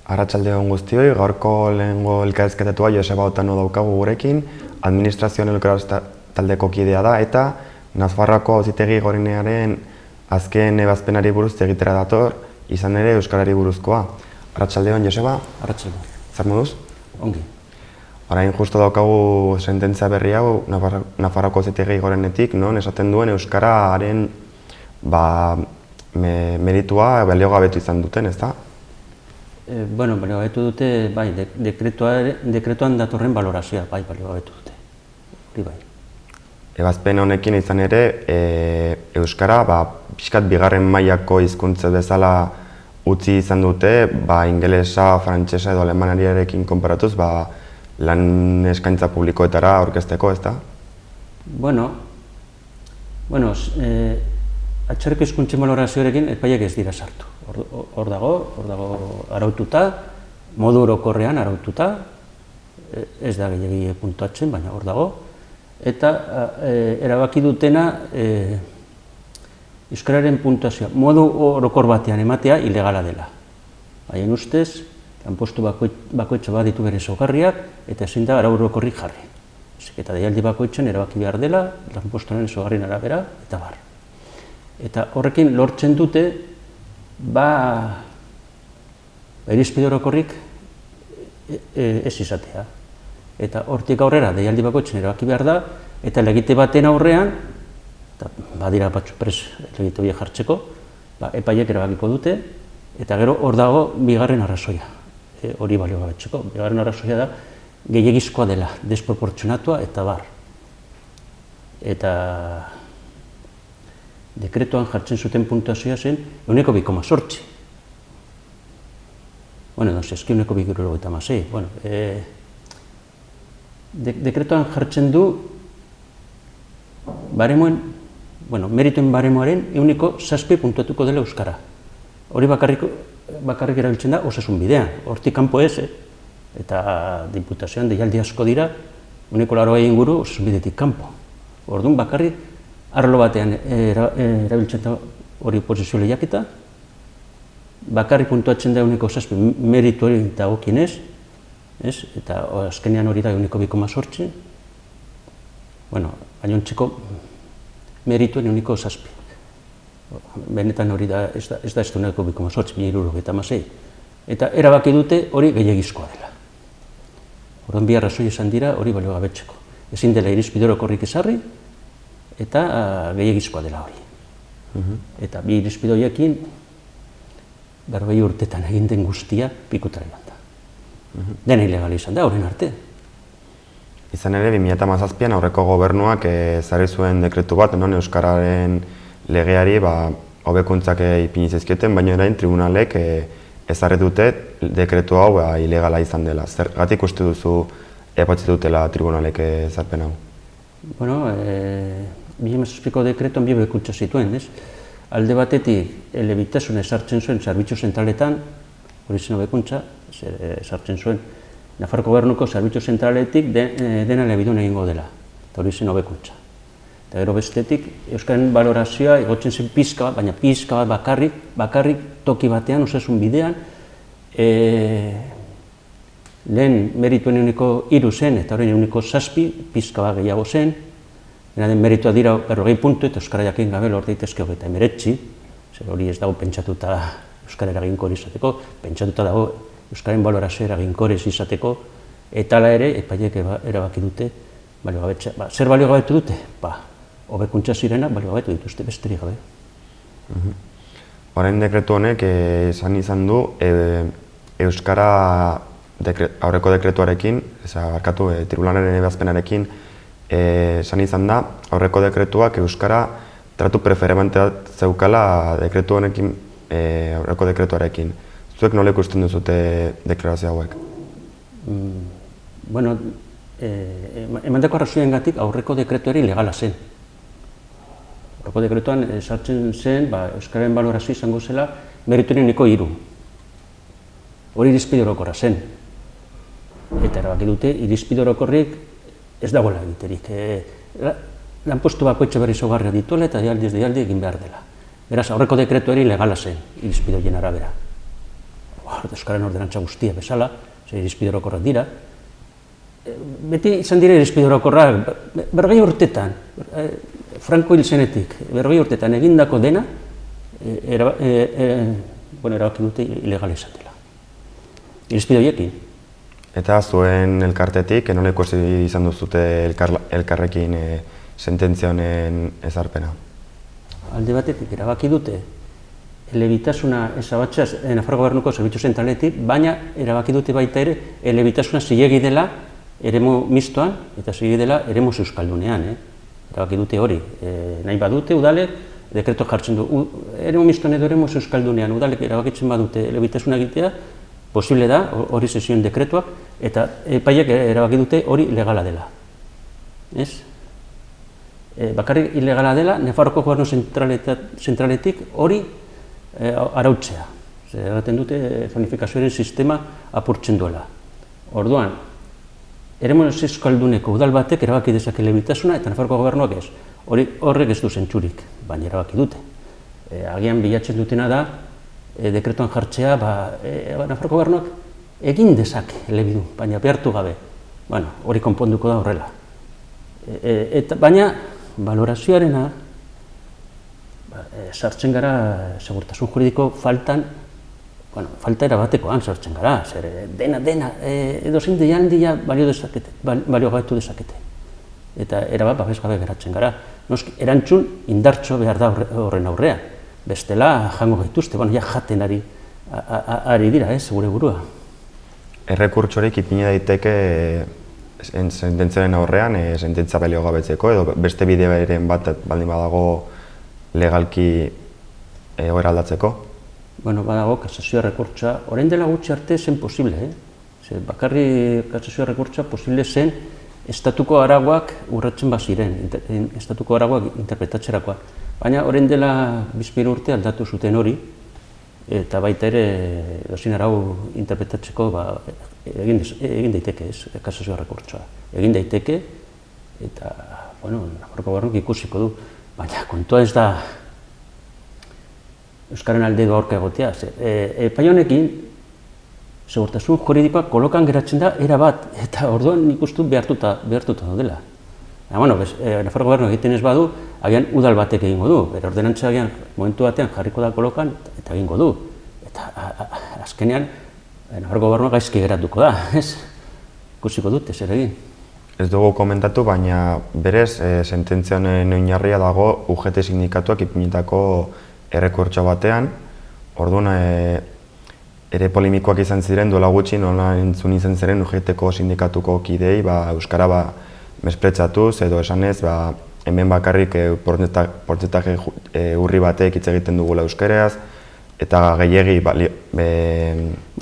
Arratsalde-on guztioi, gaurko lehengo elkarrizketatua Joseba Otano daukagu gurekin, administrazioan elkarraz taldeko kidea da eta Nafarroako Auzitegi Gorenearen azken ebazpenari buruz egitera dator, izan ere euskarari buruzkoa. Arratsalde-on, Joseba? Arratsalde. Zer moduz? Ongi. Orain justo daukagu sententzia berri hau Nafarroako Auzitegi Gorenetik, non esaten duen euskararen meritua baliogabetu izan duten, ezta? Baliogabetu dute, bai, dekretuan datorren balorazioa, bai, baliogabetu dute. Hori bai. Ebazpen honekin izan ere, euskara, pixkat bigarren mailako hizkuntza bezala utzi izan dute, ingelesa, frantsesa edo alemaniarekin konparatuz, lan eskaintza publikoetara aurkezteko, ezta? Atzerriko hizkuntzen balorazioarekin epaiak ez dira sartu. Hor dago araututa, modu orokorrean araututa, ez da gehiagia puntuatzen, baina hor dago. Eta erabaki dutena euskararen puntuazioa modu orokor batean ematea ilegala dela. Haien ustez, lanpostu bakoitza baditu bere ezaugarriak eta ezin da arau orokorrik jarri. Eta deialdi bakoitzan erabaki behar dela, lanpostuaren ezaugarrien arabera eta bar. Eta horrekin lortzen dute, irizpide orokorrik ez izatea. Eta hortik aurrera, deialdi bakoitzen erabaki behar da, eta legite baten aurrean, eta badira batzu pres legite horiek jartzeko, epaiek erabakiko dute, eta gero hor dago bigarren arrazoia, hori baliogabetzeko. Bigarren arrazoia da, gehiegizkoa dela, desproportzionatua eta bar. Eta dekretuan jartzen zuten puntuazioa zen 1,2,8. Eski 1,2,6. Dekretuan jartzen du meritoen baremoaren 1,7 puntuatuko dela euskara. Hori bakarrik erabiltzen da osasun bidean, hortik kanpo ez, eta diputazioan deialdi asko dira 1,80 inguru osasun bidetik kanpo. Orduan bakarrik arlo batean erabiltzen da hori posizio lehiaketa, bakarrik puntuatzen da 1,7 meritu hori dagokienez, eta azkenean hori da 1,2,8, gainontzeko merituen 1,7. Benetan hori da, ez da 1,2,8, 1,76. Eta erabaki dute hori gehiagizkoa dela. Orduan bi arrazoi izan dira hori baliogabetzeko. Ezin dela irizpide orokorrik ezarri, eta gehiagizkoa dela hori. Eta bi irizpide horiekin, 40 urtetan egin den guztia pikutara joan da. Dena ilegal izan da, horren arte. Izan ere, 2017an aurreko gobernuak ezarri zuen dekretu bat, euskararen legeari hobekuntzak ipini zizkioten, baina orain tribunalek ezarri dute dekretu hau ilegala izan dela. Zergatik uste duzu epatzi dutela tribunalek ezarpen hau? 2017ko dekretuan bi hobekuntza zituen, ez? Alde batetik, elebitasuna ezartzen zuen zerbitzu zentraletan, hori zen hobekuntza, ezartzen zuen Nafarroko gobernuko zerbitzu zentraletik dena elebidun egingo dela, eta hori zen hobekuntza. Eta gero bestetik, euskaren balorazioa egotzen zen pizka bat, baina pizka bat bakarrik toki batean, osasun bidean, lehen merituen 1,3 zen, eta horrein 1,7, pizka bat gehiago zen, dena den meritua dira 40 puntu, eta euskara jakin gabe lor daitezke 29, zer hori ez dago pentsatuta euskara eraginkor izateko, pentsatuta dago euskaren balorazio eraginkorez izateko, eta hala ere, epaiek erabaki dute baliogabetzea. Zer baliogabetu dute? Hobekuntza zirenak baliogabetu dituzte besterik gabe. Orain dekretu honek izan du euskara aurreko dekretuarekin, tribunalaren ebazpenarekin, esan izan da, aurreko dekretuak euskara tratu preferentea zeukala dekretu honekin, aurreko dekretuarekin. Zuek nola ikusten duzute deklarazio hauek? Emandako arrazoiengatik aurreko dekretuari legala zen. Aurreko dekretuan sartzen zen, euskararen balorazio izango zela, merituen 1,3. Hori irizpide orokorra zen. Eta erabaki dute, irizpide orokorrik ez dagoela egiterik. Lanpostu bakoitza berri ezaugarria dituela eta deialdi egin behar dela. Beraz, aurreko dekretuari legala zen, irizpide horien arabera. Euskararen ordenantza guztia bezala, irizpide orokorrak dira. Beti izan dira irizpide orokorrak, 40 urtetan, Franco hil zenetik, 40 urtetan egindako dena, erabaki dute ilegala izan dela. Irizpide horiekin. Eta zuen elkartetik, noleko izan duzute elkarrekin sententzia honen ezarpena? Alde batetik erabaki dute elebitasuna ezabatzaz Nafarroko Gobernuko zerbitzu zentraletik, baina erabaki dute baita ere elebitasuna zilegi dela eremu mistoan eta zilegi dela eremu euskaldunean. Erabaki dute hori. Nahi badute udalek, dekreto jartzen du, eremu mistoan edo eremu euskaldunean udalek erabakitzen badute elebitasuna egitea, posible da, hori sesioen dekretuak, eta epaiek erabaki dute hori legala dela. Ez? Bakarrik ilegala dela, Nafarroko Gobernu zentraletik hori arautzea. Erraten dute zonifikazioaren sistema apurtzen duela. Orduan, eremu euskalduneko udal batek erabaki dezake elebitasuna eta Nafarroko Gobernuak ez. Horrek ez du zentzurik, baina erabaki dute. Agian bilatzen dutena da, dekretuan jartzea, Nafarroko Gobernuak egin dezake elebidu, baina behartu gabe. Hori konponduko da horrela. Baina, balorazioarena, sartzen gara segurtasun juridiko falta erabatekoan sartzen gara. Dena, edo zein deialdia balio gaitu dezakete. Eta erabat babes gabe geratzen gara. Erantzun indartxo behar da horren aurrean. Bestela jango gaituzte, jaten ari dira, gure burua. Errekurtsorik ipini daiteke sententziaren aurrean, sententzia balio gabetzeko, edo beste bideren bat baldin badago legalki egoera aldatzeko? Badago, kasazioa rekurtsa, orain dela gutxi arte zen posible. Bakarri kasazioa rekurtsa posible zen estatuko arauak urratzen baziren, estatuko arauak interpretatzerakoa. Baina orain dela 2 urte aldatu zuten hori, eta baita ere dozin arau interpretatzeko egin daiteke ez, kasazioa rekurtsoa. Egin daiteke, eta, Nafarroko Gobernuk ikusiko du. Baina kontua ez da Euskaren alde gaurka egotea. Epai honekin, segurtasun juridikoak kolokan geratzen da erabat, eta orduan nik uste behartuta daudela. Nafarroko Gobernu egiten ez badu, agian udal batek egingo du. Bere ordenantza agian momentu batean jarriko da kolokan eta egingo du. Eta azkenean, Nafarroko Gobernu gaizki geratuko da, ez? Ikusiko dute zer egin. Ez dugu komentatu, baina berez sententzia honen oinarria dago UGT sindikatuak ipinitako errekurtso batean. Orduan, ere polemikoak izan ziren duela gutxi nola entzun izan ziren UGTko sindikatuko kidei euskara mespretsatuz edo esanez hemen bakarrik portzentaje urri batek hitz egiten dugula euskeraz eta gehiegi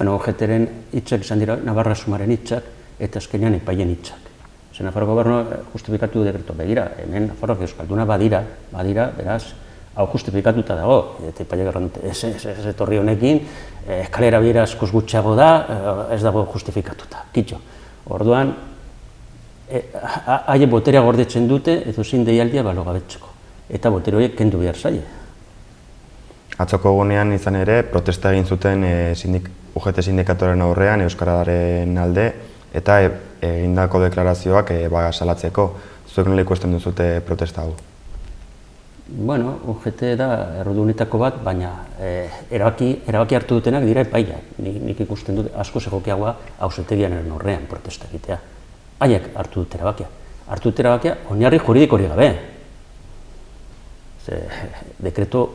UGTren hitzak izan dira Navarra Sumaren hitzak eta azkenean epaien hitzak. Nafarroko Gobernuak justifikatu dekretu begira, hemen Nafarroak euskalduna badira, beraz, hau justifikatuta dago, eta epaiak errandute, ez etorri honekin, kalera bira askoz gutxiago da, ez dago justifikatuta, kitxo. Orduan, haie boterea gordetzen dute, edo zein deialdia balogabetzeko, eta botere horiek kendu behar zaie. Atzoko egunean izan ere, protesta egin zuten UGT sindikatuaren aurrean, euskararen alde, eta egindako deklarazioak salatzeko. Zuek nola ikusten duzute protesta hau? UGT da errudunetako bat, baina erabaki hartu dutenak dira epaiak. Nik ikusten dut asko egokiagoa auzitegiaren horrean protesta egitea. Haiek hartu dute erabakia. Hartu dute erabakia oinarri juridiko hori gabe. Dekreto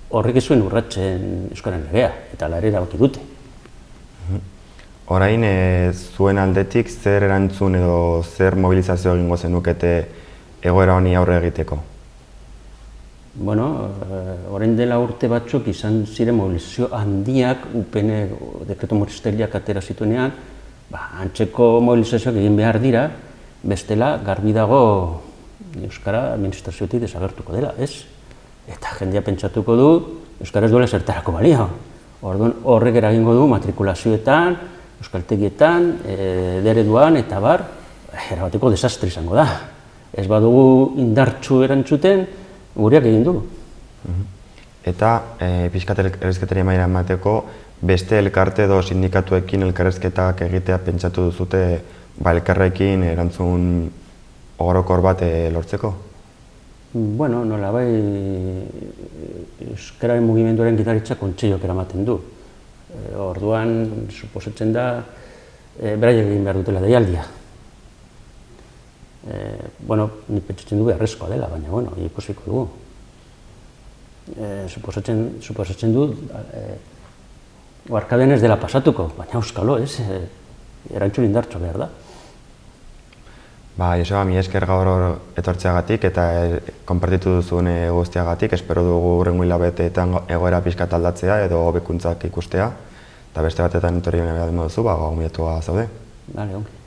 horrek ez zuen urratzen euskaren legea, eta hala ere erabaki dute. Orain, zuen aldetik zer erantzun edo zer mobilizazio egingo zenukete egoera honi aurre egiteko? Orain dela urte batzuk izan ziren mobilizazio handiak UPN dekreto murriztaileak atera zituenean, antzeko mobilizazioak egin behar dira, bestela garbi dago euskara administraziotik desagertuko dela, ez? Eta jendea pentsatuko du euskara ez duela zertarako balio. Orduan horrek eragingo du matrikulazioetan, euskaltegietan, ereduan eta erabateko desastre izango da. Ez badugu indartsu erantzuten, gureak egin du. Eta pixkat elkarrizketari maila emateko, beste elkarte edo sindikatuekin elkarrezketak egitea pentsatu duzute elkarrekin erantzun orokor bat lortzeko? Bueno, nolabai euskararen mugimenduaren gidaritza kontseiok eramaten du. Orduan, suposatzen da, beraiek egin behar dutela deialdia. Bueno, ni pentsatzen du beharrezkoa dela, baina, bueno, ikusiko dugu. Suposatzen du, Arkaden ez dela pasatuko, baina euskalo, ez? Erantzun indartxo behar da. Joseba, mi esker gaur etortzeagatik eta konpartitu duzun guztiagatik. Espero dugu hurrengo hilabeteetan egoera pixkat aldatzea edo hobekuntzak ikustea. Eta beste batetan etorri behar duzu, gomiatua zaude. Bale, ongi.